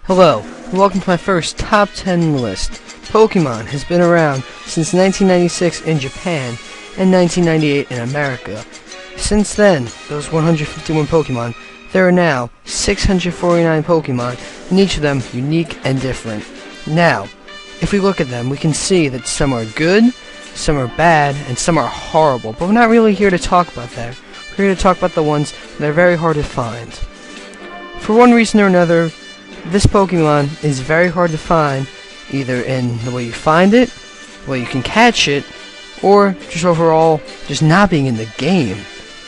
Hello, and welcome to my first top 10 list. Pokemon has been around since 1996 in Japan and 1998 in America. Since then, those 151 Pokemon, there are now 649 Pokemon, and each of them unique and different. Now, if we look at them, we can see that some are good, some are bad, and some are horrible, but we're not really here to talk about that. We're here to talk about the ones that are very hard to find. For one reason or another, this Pokemon is very hard to find, either in the way you find it, the way you can catch it, or just overall, just not being in the game.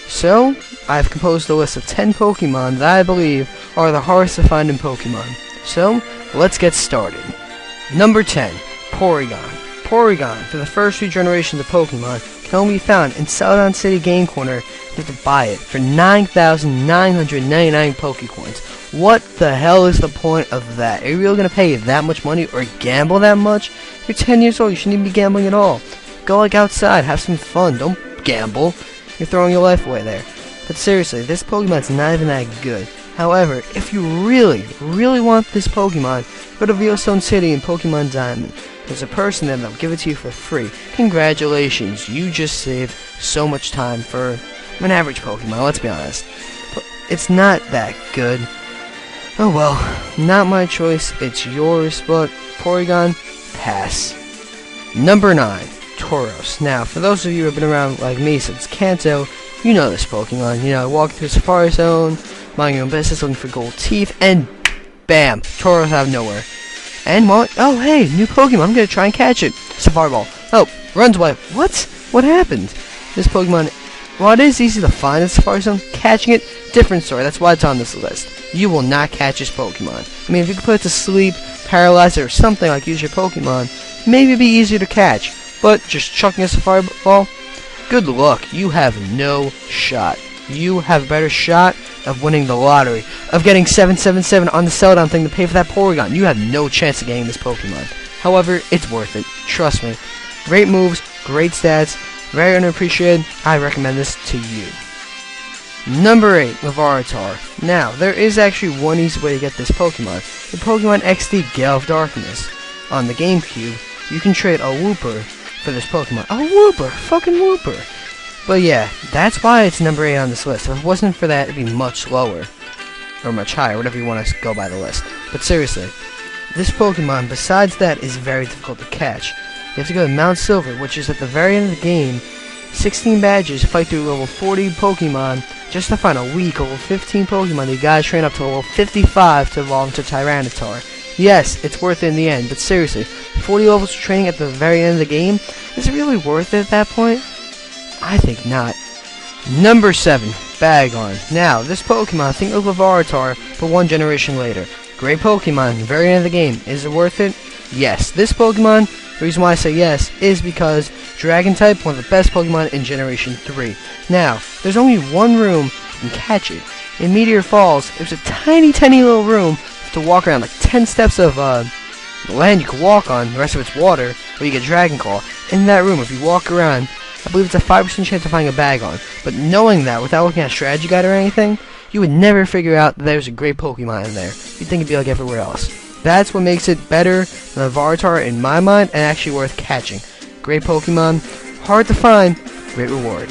So, I've composed a list of 10 Pokemon that I believe are the hardest to find in Pokemon. So, let's get started. Number 10, Porygon. Porygon, for the first few generations of Pokemon, can only be found in Celadon City Game Corner. You have to buy it for 9,999 Pokecoins. What the hell is the point of that? Are you really going to pay that much money or gamble that much? You're 10 years old, you shouldn't even be gambling at all. Go outside, have some fun, don't gamble. You're throwing your life away there. But seriously, this Pokemon's not even that good. However, if you really want this Pokemon, go to Veilstone City in Pokemon Diamond. There's a person there that'll give it to you for free. Congratulations, you just saved so much time for an average Pokemon, let's be honest. But it's not that good. Oh well, not my choice, it's yours, but Porygon, pass. Number 9, Tauros. Now, for those of you who have been around like me since Kanto, you know this Pokemon. You know, walking through Safari Zone, minding your own business, looking for gold teeth, and bam, Tauros out of nowhere. And what? Oh hey, new Pokemon, I'm gonna try and catch it. Safari Ball. Oh, runs away. What? What happened? This Pokemon, while it is easy to find in Safari Zone, catching it, different story. That's why it's on this list. You will not catch this Pokemon. I mean, if you could put it to sleep, paralyze it, or something like use your Pokemon, maybe it'd be easier to catch. But just chucking a Safari Ball, good luck. You have no shot. You have a better shot of winning the lottery, of getting 777 on the Celadon thing to pay for that Porygon. You have no chance of getting this Pokemon. However, it's worth it. Trust me. Great moves, great stats, very underappreciated. I recommend this to you. Number 8, Larvitar. Now, there is actually one easy way to get this Pokemon. The Pokemon XD Gale of Darkness. On the GameCube, you can trade a Wooper for this Pokemon. A Wooper! Fucking Wooper! But yeah, that's why it's number 8 on this list. If it wasn't for that, it'd be much lower. Or much higher, whatever you want to go by the list. But seriously, this Pokemon, besides that, is very difficult to catch. You have to go to Mount Silver, which is at the very end of the game. 16 badges, fight through level 40 Pokemon, just to find a weak level 15 Pokemon that you gotta train up to level 55 to evolve into Tyranitar. Yes, it's worth it in the end, but seriously, 40 levels of training at the very end of the game, is it really worth it at that point? I think not. Number 7, Bagon. Now, this Pokemon, think of Larvitar, but one generation later. Great Pokemon, very end of the game. Is it worth it? Yes. This Pokemon, the reason why I say yes, is because Dragon-type, one of the best Pokemon in Generation 3. Now, there's only one room you can catch it. In Meteor Falls, there's a tiny little room to walk around, like 10 steps of land you can walk on, the rest of it's water, where you get Dragon Claw. In that room, if you walk around, I believe it's a 5% chance of finding a Bagon. But knowing that, without looking at a strategy guide or anything, you would never figure out that there's a great Pokemon in there. You'd think it'd be like everywhere else. That's what makes it better than Larvitar in my mind, and actually worth catching. Great Pokemon, hard to find, great reward.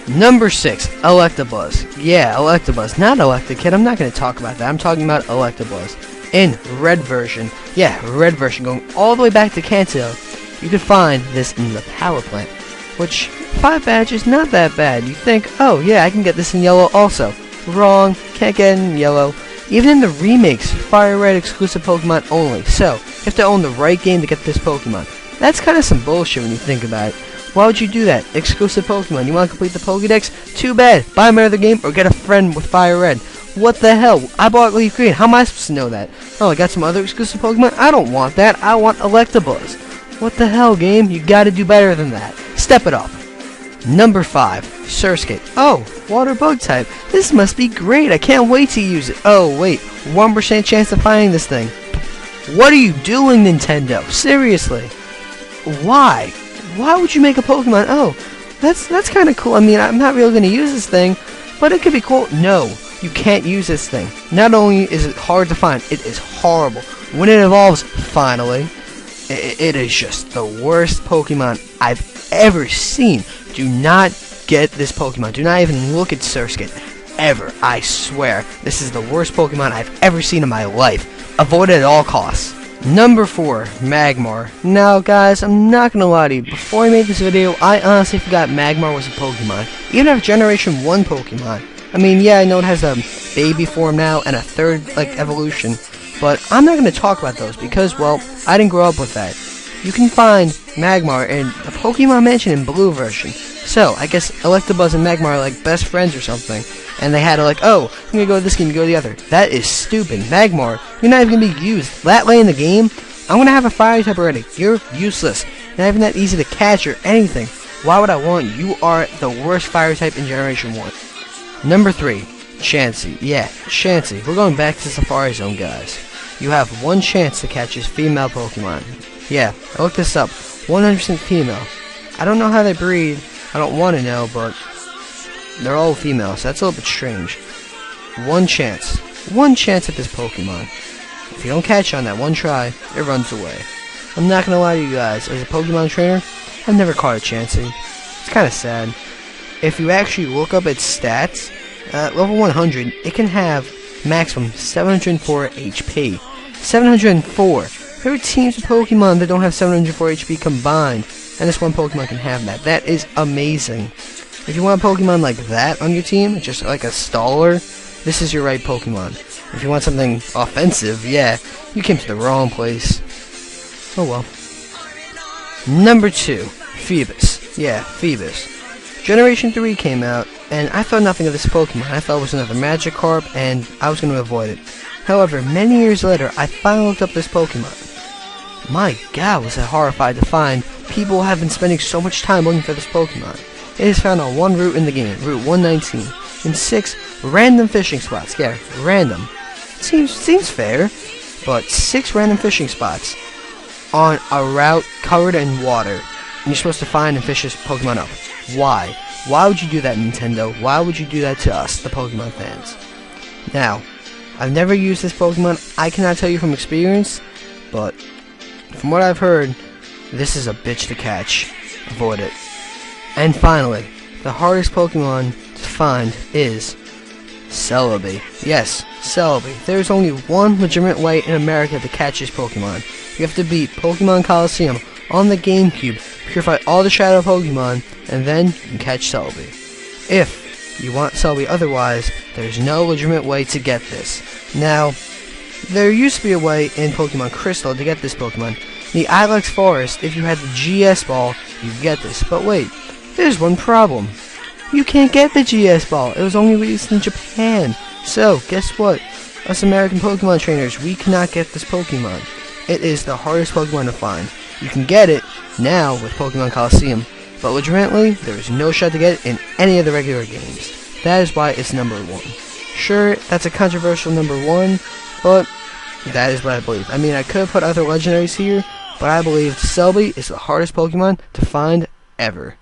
Number 6, Electabuzz. Yeah, Electabuzz, not Electakid, I'm not going to talk about that, I'm talking about Electabuzz. In red version, yeah, red version, going all the way back to Kanto, you can find this in the power plant. Which, 5 badges, not that bad. You think, oh yeah, I can get this in yellow also. Wrong, can't get it in yellow. Even in the remakes, Fire Red exclusive Pokemon only. So, you have to own the right game to get this Pokemon. That's kind of some bullshit when you think about it. Why would you do that? Exclusive Pokemon. You want to complete the Pokédex? Too bad. Buy another game or get a friend with Fire Red. What the hell? I bought Leaf Green. How am I supposed to know that? Oh, I got some other exclusive Pokemon? I don't want that. I want Electabuzz. What the hell, game? You gotta do better than that. Step it up. Number 5, Surskit. Oh, water bug type. This must be great. I can't wait to use it. Oh, wait. 1% chance of finding this thing. What are you doing, Nintendo? Seriously. Why? Why would you make a Pokemon? Oh, that's kind of cool. I mean, I'm not really going to use this thing, but it could be cool. No. You can't use this thing. Not only is it hard to find, it is horrible. When it evolves, finally, it is just the worst Pokemon I've ever seen. Do not get this Pokemon. Do not even look at Surskit. Ever. I swear. This is the worst Pokemon I've ever seen in my life. Avoid it at all costs. Number 4, Magmar. Now, guys, I'm not gonna lie to you. Before I made this video, I honestly forgot Magmar was a Pokemon. Even if Generation 1 Pokemon. I mean, yeah, I know it has a baby form now and a third, evolution. But I'm not gonna talk about those because, well, I didn't grow up with that. You can find Magmar in a Pokemon Mansion in Blue version. So, I guess Electabuzz and Magmar are like best friends or something. And they had to oh, I'm gonna go to this game, go to the other. That is stupid. Magmar, you're not even gonna be used. That late in the game, I'm gonna have a fire type already. You're useless. Not even that easy to catch or anything. Why would I want you? You are the worst fire type in Generation 1. Number 3, Chansey. Yeah, Chansey. We're going back to Safari Zone, guys. You have one chance to catch his female Pokemon. Yeah, I looked this up. 100% female. I don't know how they breed. I don't want to know, but they're all female, so that's a little bit strange. One chance. One chance at this Pokemon. If you don't catch on that one try, it runs away. I'm not gonna lie to you guys, as a Pokemon trainer, I've never caught a Chansey. It's kinda sad. If you actually look up its stats, at level 100, it can have maximum 704 HP. 704! There are teams of Pokemon that don't have 704 HP combined, and this one Pokemon can have that. That is amazing. If you want a Pokemon like that on your team, just like a Staller, this is your right Pokemon. If you want something offensive, yeah, you came to the wrong place. Oh well. Number 2, Phoebus. Yeah, Phoebus. Generation 3 came out, and I thought nothing of this Pokemon. I thought it was another Magikarp, and I was going to avoid it. However, many years later, I finally looked up this Pokemon. My god, was I horrified to find people have been spending so much time looking for this Pokemon. It is found on one route in the game, Route 119, in 6 random fishing spots. Yeah, random. Seems fair, but 6 random fishing spots on a route covered in water, and you're supposed to find and fish this Pokemon up. Why? Why would you do that, Nintendo? Why would you do that to us, the Pokemon fans? Now, I've never used this Pokemon. I cannot tell you from experience, but from what I've heard, this is a bitch to catch. Avoid it. And finally, the hardest Pokemon to find is Celebi. Yes, Celebi. There is only one legitimate way in America to catch this Pokemon. You have to beat Pokemon Coliseum on the GameCube, purify all the Shadow Pokemon, and then you can catch Celebi. If you want Celebi otherwise, there's no legitimate way to get this. Now, there used to be a way in Pokemon Crystal to get this Pokemon. In the Ilex Forest, if you had the GS Ball, you could get this. But wait, there's one problem. You can't get the GS Ball. It was only released in Japan. So, guess what? Us American Pokemon trainers, we cannot get this Pokemon. It is the hardest Pokemon to find. You can get it now with Pokemon Coliseum, but legitimately, there is no shot to get it in any of the regular games. That is why it's number 1. Sure, that's a controversial number 1, but that is what I believe. I mean, I could have put other legendaries here, but I believe Celebi is the hardest Pokemon to find ever.